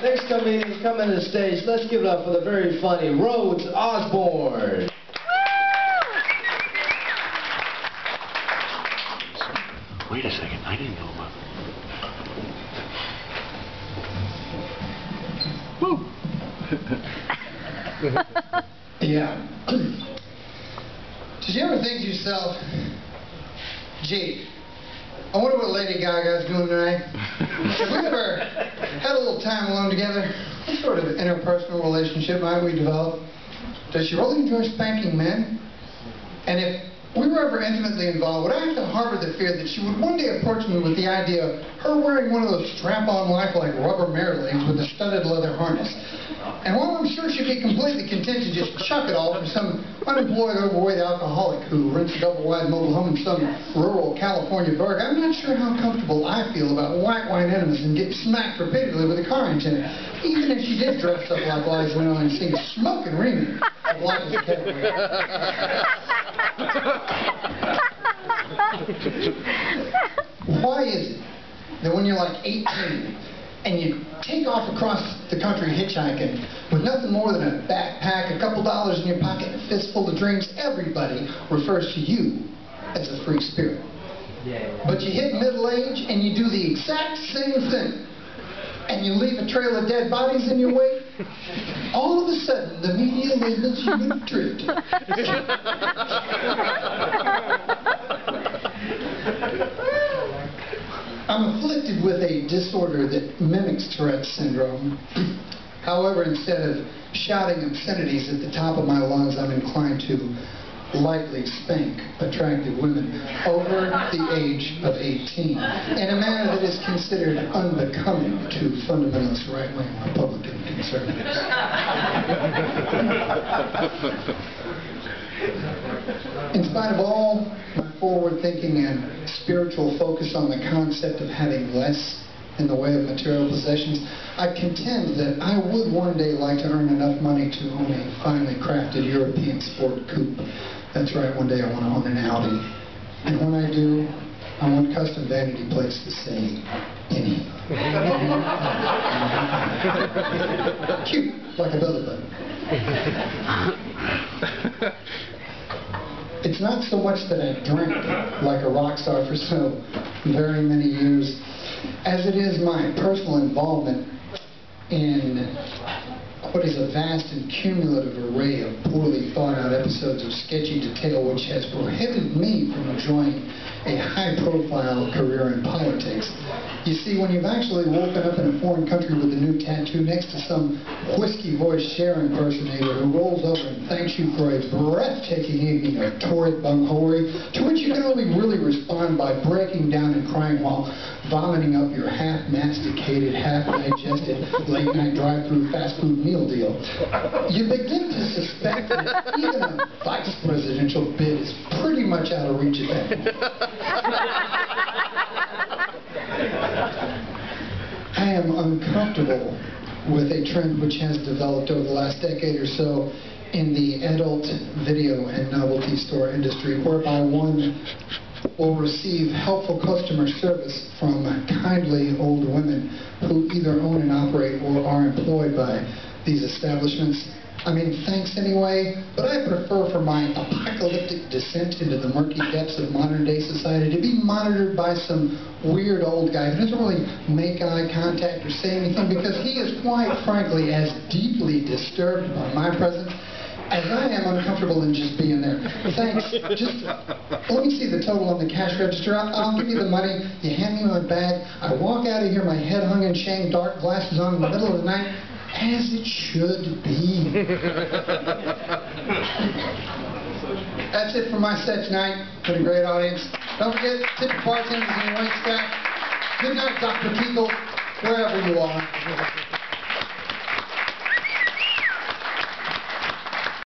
Next comedian coming to the stage, let's give it up for the very funny Rhoads Osbourne. Wait a second, I didn't know about Woo! Yeah. Did you ever think to yourself, gee, I wonder what Lady Gaga's doing tonight? Have we ever had a little time alone together? What sort of interpersonal relationship might we develop? Does she really enjoy spanking men? And if we were ever intimately involved, would I have to harbor the fear that she would one day approach me with the idea of her wearing one of those strap-on lifelike rubber mare legs with a studded leather harness? And while I'm sure she'd be completely content to just chuck it all for some unemployed, overweight alcoholic who rents a double-wide mobile home in some rural California burg, I'm not sure how comfortable I feel about white wine enemas and getting smacked repeatedly with a car engine, even if she did dress up like Liza Minnelli and sing a smoking remix of Life is a Cabaret. Why is it that when you're like 18 and you take off across the country hitchhiking with nothing more than a backpack, a couple dollars in your pocket, and a fistful of drinks, everybody refers to you as a free spirit? But you hit middle age and you do the exact same thing, and you leave a trail of dead bodies in your wake. All of a sudden, the media labels you a tricked. I'm afflicted with a disorder that mimics Tourette's syndrome. However, instead of shouting obscenities at the top of my lungs, I'm inclined to lightly spank attractive women over the age of 18 in a manner that is considered unbecoming to fundamentalist right-wing Republican conservatives. In spite of all my forward thinking and spiritual focus on the concept of having less in the way of material possessions, I contend that I would one day like to earn enough money to own a finely crafted European sport coupe. That's right, one day I want to own an Audi. And when I do, I want custom vanity plates to say, "Any." Cute, like a belly button. It's not so much that I drank like a rock star for so very many years, as it is my personal involvement in what is a vast and cumulative array of poorly thought out episodes of sketchy detail which has prohibited me from enjoying a high-profile career in politics. You see, when you've actually woken up in a foreign country with a new tattoo next to some whiskey-voiced Cher impersonator who rolls over and thanks you for a breathtaking evening of torrid bunghole, to which you can only really respond by breaking down and crying while vomiting up your half-masticated, half-digested, late-night drive-through fast food meal deal, you begin to suspect that even a vice presidential bid is pretty much out of reach of that. I am uncomfortable with a trend which has developed over the last decade or so in the adult video and novelty store industry, whereby one will receive helpful customer service from kindly old women who either own and operate or are employed by these establishments. I mean, thanks anyway, but I prefer for my apocalyptic descent into the murky depths of modern-day society to be monitored by some weird old guy who doesn't really make eye contact or say anything, because he is quite frankly as deeply disturbed by my presence as I am uncomfortable in just being there. Thanks. Just let me see the total on the cash register. I'll give you the money. You hand me my bag. I walk out of here, my head hung in shame, dark glasses on in the middle of the night, as it should be. That's it for my set tonight. Been a great audience. Don't forget, tip the bartenders and your wait staff. Good night, Dr. Kegel, wherever you are.